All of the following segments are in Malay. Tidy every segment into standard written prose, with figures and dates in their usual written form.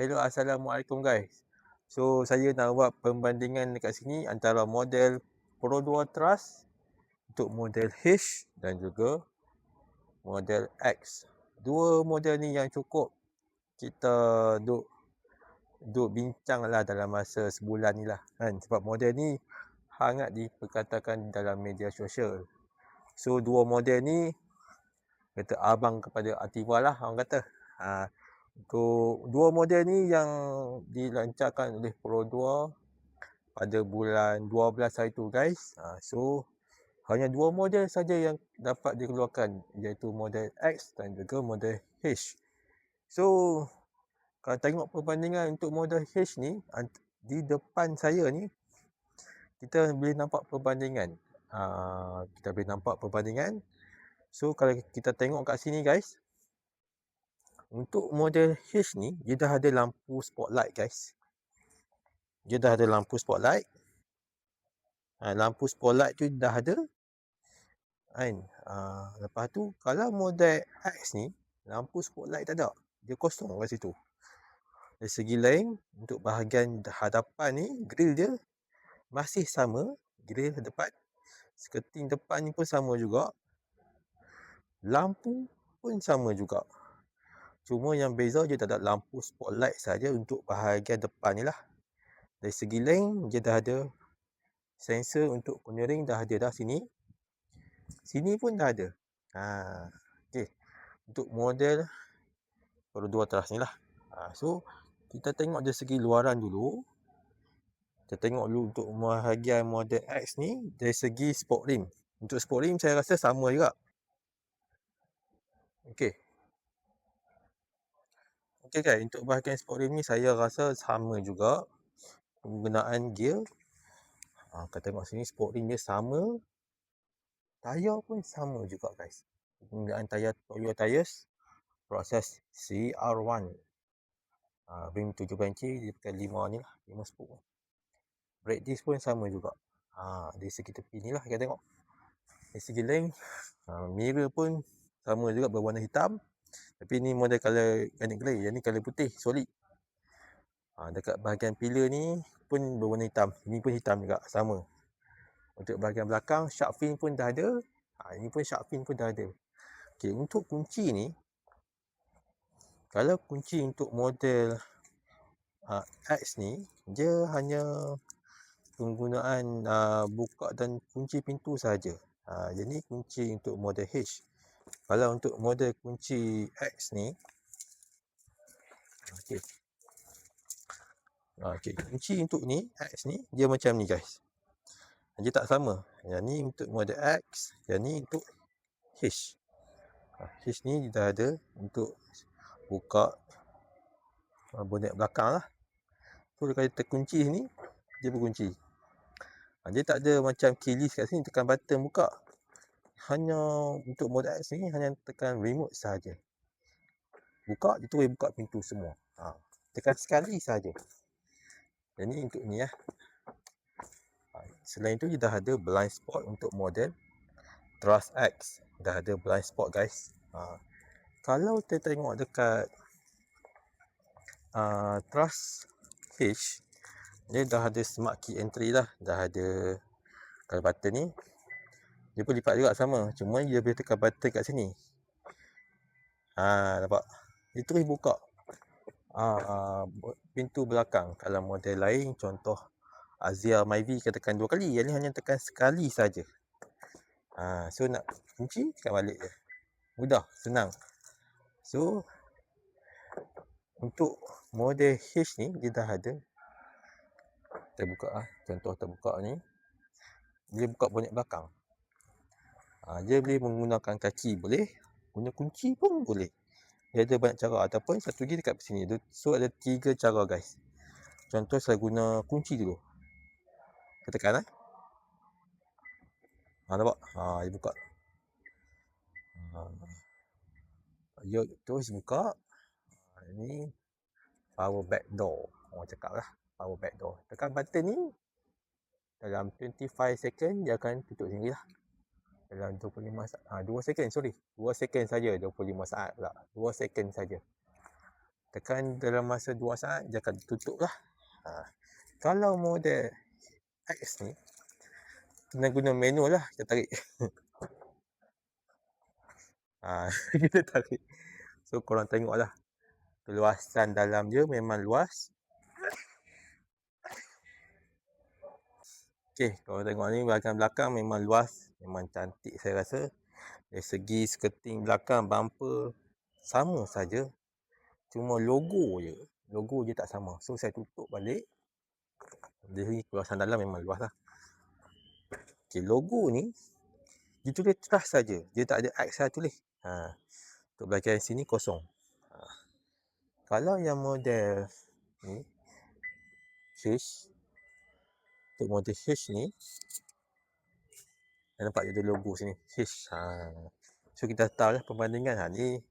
Hello, Assalamualaikum guys. So, saya nak buat perbandingan dekat sini antara model Pro 2 Trust untuk model H dan juga model X. Dua model ni yang cukup kita duk bincang lah dalam masa sebulan ni lah kan. Sebab model ni sangat diperkatakan dalam media sosial. So, dua model ni kata abang kepada Ativa lah orang kata. Untuk dua model ni yang dilancarkan oleh Pro 2 pada bulan 12 hari tu guys. So hanya dua model saja yang dapat dikeluarkan, iaitu model X dan juga model H. So kalau tengok perbandingan untuk model H ni, di depan saya ni kita boleh nampak perbandingan. Kita boleh nampak perbandingan. So kalau kita tengok kat sini guys, untuk model H ni, dia dah ada lampu spotlight guys. Dia dah ada lampu spotlight. Lampu spotlight tu dah ada. Kan? Lepas tu, kalau model X ni, lampu spotlight tak ada. Dia kosong kat situ. Dari segi lain, untuk bahagian hadapan ni, grill dia masih sama. Grill depan. Skirting depan ni pun sama juga. Lampu pun sama juga. Cuma yang beza dia tak ada lampu spotlight saja untuk bahagian depan ni lah. Dari segi lain, dia dah ada sensor untuk cornering, dah ada dah sini. Sini pun dah ada. Okay. Untuk model Pro 2 Trust ni lah. So, kita tengok dari segi luaran dulu. Kita tengok dulu untuk bahagian model X ni, dari segi sport rim. Untuk sport rim saya rasa sama juga. Okay. Okay guys, untuk bahagian sport rim ni saya rasa sama juga. Penggunaan gear. Kita tengok sini sport rim dia sama. Tayar pun sama juga guys. Penggunaan tayar Toyo Tires. Proses CR1. Rim 7 inci dia pakai 5 ni lah. 5 spoke. Brake disc pun sama juga. Dari segi tepi ni lah kita tengok. Dari segi length. Mirror pun sama juga berwarna hitam. Tapi ni model color garnet grey. Yang ni color putih, solid. Dekat bahagian pillar ni pun berwarna hitam. Ini pun hitam juga, sama. Untuk bahagian belakang, shark fin pun dah ada. Ini pun shark fin pun dah ada. Okay, untuk kunci ni, kalau kunci untuk model X ni, dia hanya penggunaan buka dan kunci pintu saja. Jadi kunci untuk model H. Kalau untuk model kunci X ni, okay, kunci untuk ni X ni dia macam ni guys. Dia tak sama. Yang ni untuk model X, yang ni untuk H. H ni dah ada untuk buka bonet belakang lah. So kalau terkunci ni, dia berkunci. Dia tak ada macam keyless kat sini, tekan button buka. Hanya untuk model X ni, hanya tekan remote saja. Buka, dia boleh buka pintu semua. Tekan sekali saja. Jadi untuk ni lah. Selain tu, dia dah ada blind spot untuk model Trust X. Dah ada blind spot guys. Kalau kita tengok dekat Trust H, dia dah ada smart key entry lah. Dah ada kalau button ni, dia pun lipat juga sama. Cuma dia boleh tekan button kat sini. Nampak? Dia terus buka pintu belakang. Kalau model lain, contoh Azia Myvi kita tekan 2 kali. Yang ni hanya tekan sekali saja. So nak kunci, tekan balik je. Mudah, senang. So untuk model H ni, dia dah ada. Kita buka contoh terbuka ni. Dia buka bonet belakang. Dia boleh menggunakan kaki boleh. Guna kunci pun boleh. Dia ada banyak cara. Ataupun satu lagi dekat sini. So ada 3 cara guys. Contoh saya guna kunci dulu. Kita tekan nampak? Dia buka. Dia terus buka. Ini power back door. Orang cakap lah. Power back door. Tekan button ni. Dalam 25 second dia akan tutup sendiri lah. Dalam 25 saat. 2 second sorry. 2 second saja. 25 saat pula. 2 second saja. Tekan dalam masa 2 saat, dia akan tutup lah. Kalau model X ni, kena guna manual lah, kita tarik. Kita tarik. So, korang tengok lah. Keluasan dalam dia memang luas. Okay, kalau tengok ni bahagian belakang memang luas. Memang cantik saya rasa. Dari segi skirting belakang, bumper, sama saja. Cuma logo je tak sama. So, saya tutup balik. Jadi, keluasan dalam memang luas lah. Okay, logo ni, dia tulis trust saja. Dia tak ada X lah tulis. Untuk bahagian sini kosong. Kalau yang model ni, H, untuk model H ni, nampak dia ada logo sini, H. So, kita tahu lah perbandingan. Ni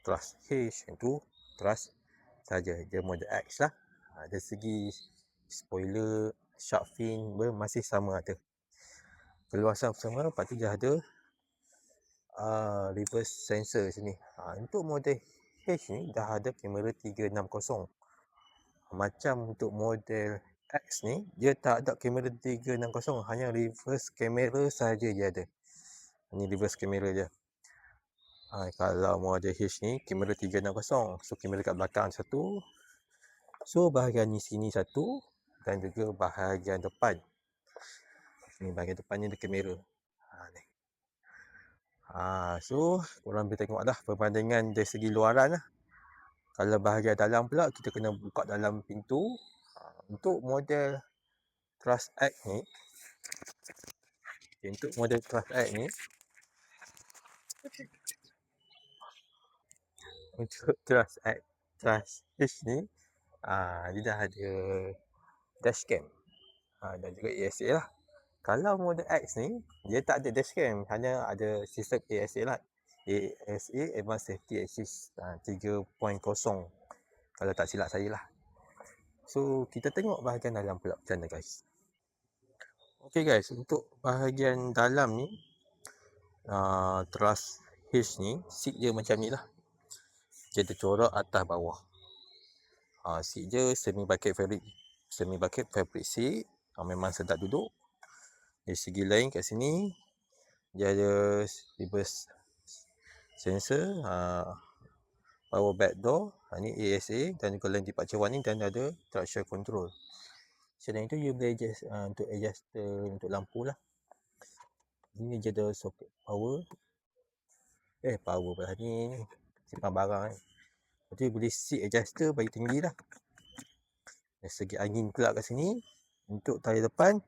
trust H, yang tu trust saja. Dia model X lah. Dari segi spoiler, shark fin, masih sama ada. Keluasan sama, lepas tu dia ada reverse sensor sini. Untuk model H ni dah ada kamera 360. Macam untuk model X ni, dia tak ada kamera 360, hanya reverse kamera saja dia ada. Ini reverse kamera dia. Kalau model H ni kamera 360. So, kamera kat belakang satu. So, bahagian ni sini satu dan juga bahagian depan. Ni bahagian depan ni ada kamera. Ni. So, korang boleh tengok dah perbandingan dari segi luaran lah. Kalau bahagian dalam pula, kita kena buka dalam pintu. Untuk model Trust X ni, untuk model Trust X ni, untuk Trust X, Trust H ni, dia dah ada dashcam dan juga ASA lah. Kalau model X ni, dia tak ada dashcam, hanya ada sistem ASA lah. ASA, Advanced Safety Assist 3.0, kalau tak silap saya lah. So, kita tengok bahagian dalam pula macam mana guys. Okay guys, untuk bahagian dalam ni, Trust H ni, seat dia macam ni lah. Dia ada corak atas bawah. Seat dia semi bucket fabric seat. Memang sedap duduk. Dari segi lain kat sini, dia ada reverse sensor, power back door, ni ASA dan juga lane departure warning dan ada traction control. Selain itu, you boleh adjust untuk adjuster untuk lampu lah. Ini dia ada soket power. Power pula ni simpan barang ni. Lepas tu boleh seat adjuster bagi tinggi lah. Dari segi angin pula kat sini, untuk tayar depan,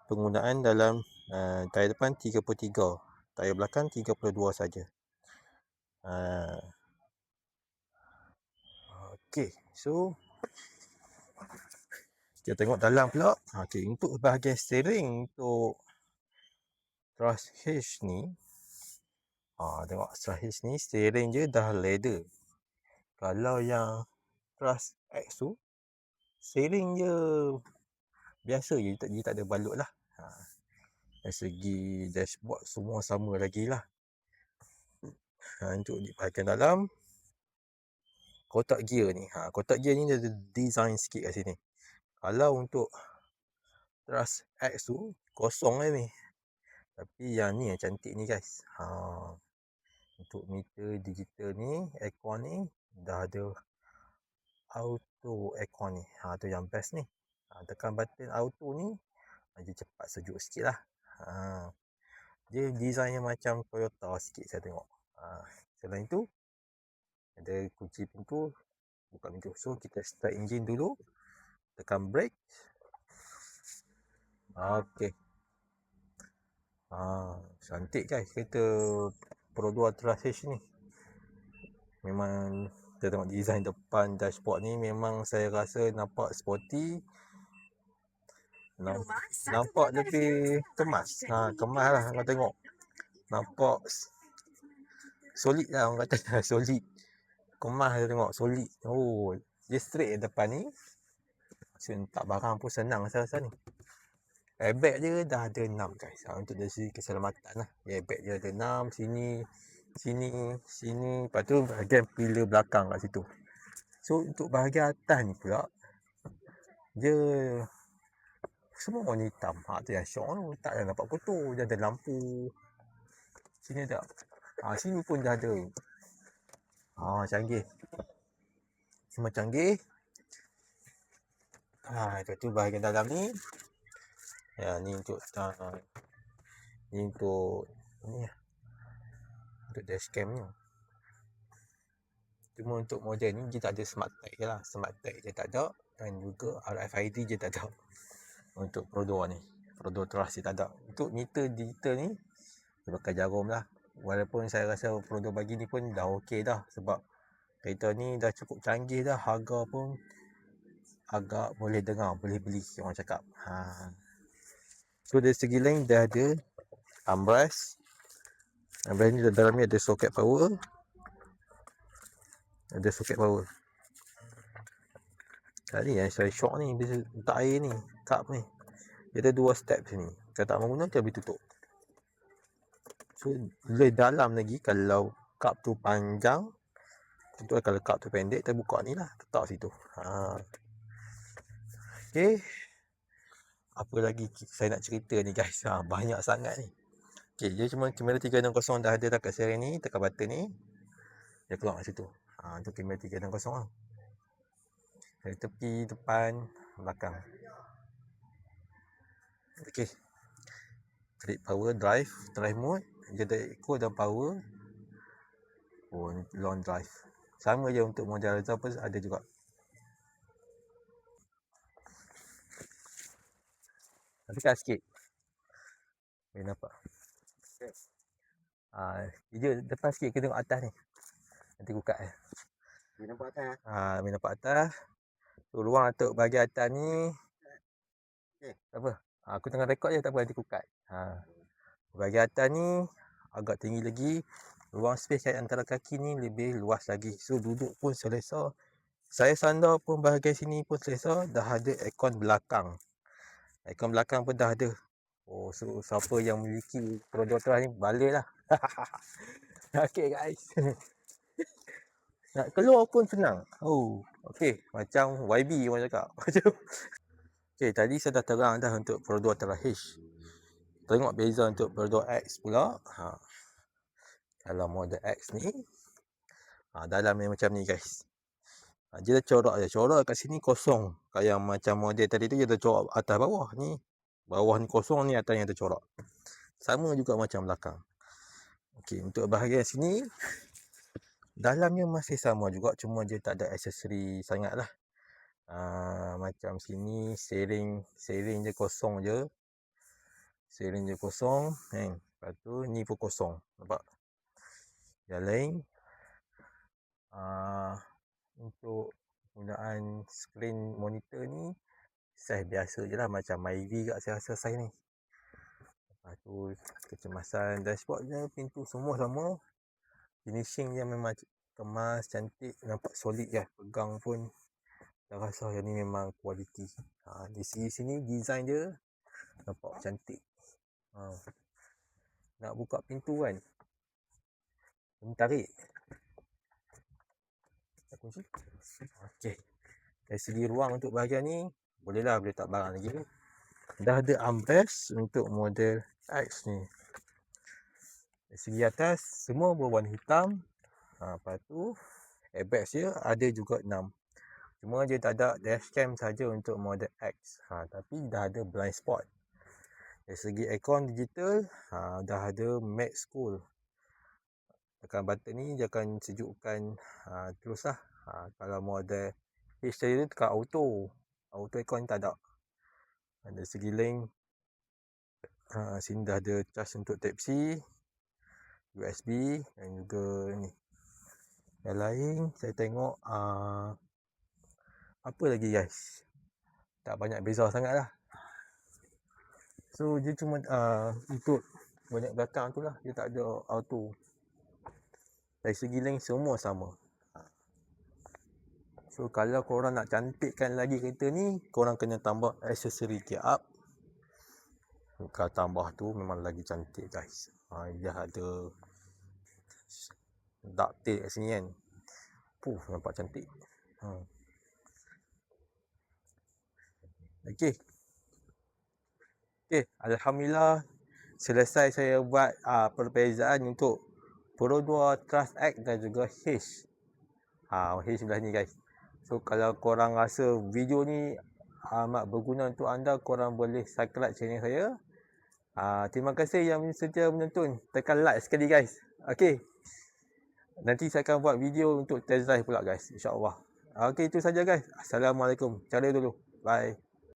penggunaan dalam tayar depan 33, tayar belakang 32 saja. Okay, so kita tengok dalam pula. Okay, untuk bahagian steering untuk Trust H ni, tengok Trust H ni steering je dah leather. Kalau yang Trust X tu, steering je biasa je, dia tak ada balut lah. Dari segi dashboard semua sama lagi lah. Untuk di bahagian dalam, kotak gear ni, kotak gear ni dia ada design sikit kat sini. Kalau untuk Trust X tu kosong lah ni, tapi yang ni yang cantik ni guys. Untuk meter digital ni, aircon ni dah ada auto aircon ni. Tu yang best ni. Tekan button auto ni, dia cepat sejuk sikit lah. Dia design yang macam Toyota sikit saya tengok. Selain tu, ada kunci pintu, buka pintu. So, kita start engine dulu. Tekan brake. Okay. Cantik guys kereta Pro 2 Trust H ni. Memang kita tengok design depan dashboard ni, memang saya rasa nampak sporty. Nampak lebih kemas. Kemas lah kalau tengok. Nampak solid lah orang kata. Solid. Kemas saya tengok. Solid. Dia straight depan ni. So, letak barang pun senang saya rasa ni. Airbag dia dah ada 6 guys. Untuk dari segi keselamatan lah. Airbag dia ada 6. Sini. Lepas tu bahagian pillar belakang kat situ. So untuk bahagian atas ni pula, dia semua warna hitam. Tu yang syok tu. Tak ada nampak kotor. Dia ada lampu. Sini tak? Sini pun dah ada. Canggih. Semua canggih. Lepas tu bahagian dalam ni. Ni untuk untuk dashcam ni. Cuma untuk model ni dia tak ada smart tag je lah. Smart tag dia tak ada. Dan juga RFID dia tak ada. Untuk Pro 2 ni. Pro 2 Trust dia tak ada. Untuk meter digital ni, dia pakai jarum lah. Walaupun saya rasa Pro 2 bagi ni pun dah okey dah. Sebab kereta ni dah cukup canggih dah. Harga pun agak boleh dengar, boleh beli orang cakap. So dari segi lain dah ada armrest. Armrest ni dalam ni ada soket power. Tadi yang saya syok ni bila letak air ni, cup ni. Dia ada 2 step sini. Kalau tak mahu guna, dia boleh tutup. So lebih dalam lagi, kalau cup tu panjang, contoh kalau cup tu pendek, kita buka ni lah, letak situ. Okay. Apa lagi saya nak cerita ni guys? Banyak sangat ni. Okay, dia cuma kamera 360 dah ada kat seri ni, tekan button ni. Dia keluar kat situ. Itu kamera 360 lah. Dari tepi, depan, belakang. Okay. Klik power, drive mode. Dia ada eco dan power. Long drive. Sama je untuk model Razor pun ada juga. Dekat sikit. Boleh nampak. Dia depan sikit kita tengok atas ni. Nanti buka boleh nampak atas. Boleh nampak atas. Ruang untuk bahagian atas ni. Tak apa. Aku tengah rekod je, tak apa, nanti aku cut. Bahagian atas ni agak tinggi lagi. Ruang space antara kaki ni lebih luas lagi. So duduk pun selesa. Saya sandar pun bahagian sini pun selesa. Dah ada aircon belakang. Aircon belakang pun dah ada. So siapa yang memiliki Pro 2 Trust ni, baliklah. Okay guys. Nak keluar pun senang. Okay. Macam YB orang cakap. Okay, tadi saya dah terang dah untuk Pro 2 Trust H. Tengok beza untuk Pro 2 X pula. Kalau model X ni, dalam ni macam ni guys. Dia dah corak je. Corak kat sini kosong. Kayak macam model tadi tu, dia dah corak atas bawah ni. Bawah ni kosong, ni atas yang ada corak. Sama juga macam belakang. Okay, untuk bahagian sini, dalamnya masih sama juga. Cuma dia tak ada aksesori sangat lah. Macam sini, steering je kosong je. Steering je kosong. Lepas tu, ni pun kosong. Nampak? Yang lain, untuk penggunaan screen monitor ni, saiz biasa je lah. Macam MyV kat saya rasa saiz ni. Lepas tu, kecemasan dashboard je, pintu semua sama. Finishing dia memang kemas, cantik, nampak solid je. Pegang pun dah rasa yang ni memang kualiti. Di sini design dia nampak cantik. Nak buka pintu kan, tarik. Kunci. Okay. Dari segi ruang untuk bahagian ni, boleh tak barang lagi. Dah ada armrest untuk model X ni. Dari segi atas, semua berwarna hitam. Lepas tu, airbags dia ada juga 6. Cuma dia tak ada dashcam saja untuk model X. Tapi dah ada blind spot. Dari segi aircon digital, dah ada Max Cool. Tekan button ni, dia akan sejukkan terus lah. Kalau model H tadi tu tekan auto. Auto aircon ni tak ada. Dari segi link, sini dah ada charge untuk Type-C, USB dan juga ni. Yang lain, saya tengok apa lagi guys. Tak banyak beza sangat lah. So dia cuma untuk banyak belakang tu lah. Dia tak ada auto. Dari segi link semua sama. So kalau korang nak cantikkan lagi kereta ni, korang kena tambah aksesori gear up. Kalau tambah tu memang lagi cantik guys. Dia ada ducktail kat sini kan. Nampak cantik. Okey. Okey, alhamdulillah selesai saya buat perbezaan untuk Pro 2 Trust X dan juga H. H sebelah ni guys. So kalau korang rasa video ni amat berguna untuk anda, korang boleh subscribe channel saya. Terima kasih yang setia menonton. Tekan like sekali guys. Okey. Nanti saya akan buat video untuk test drive pula guys, insya-Allah. Okey, itu saja guys. Assalamualaikum. Cara dulu. Bye.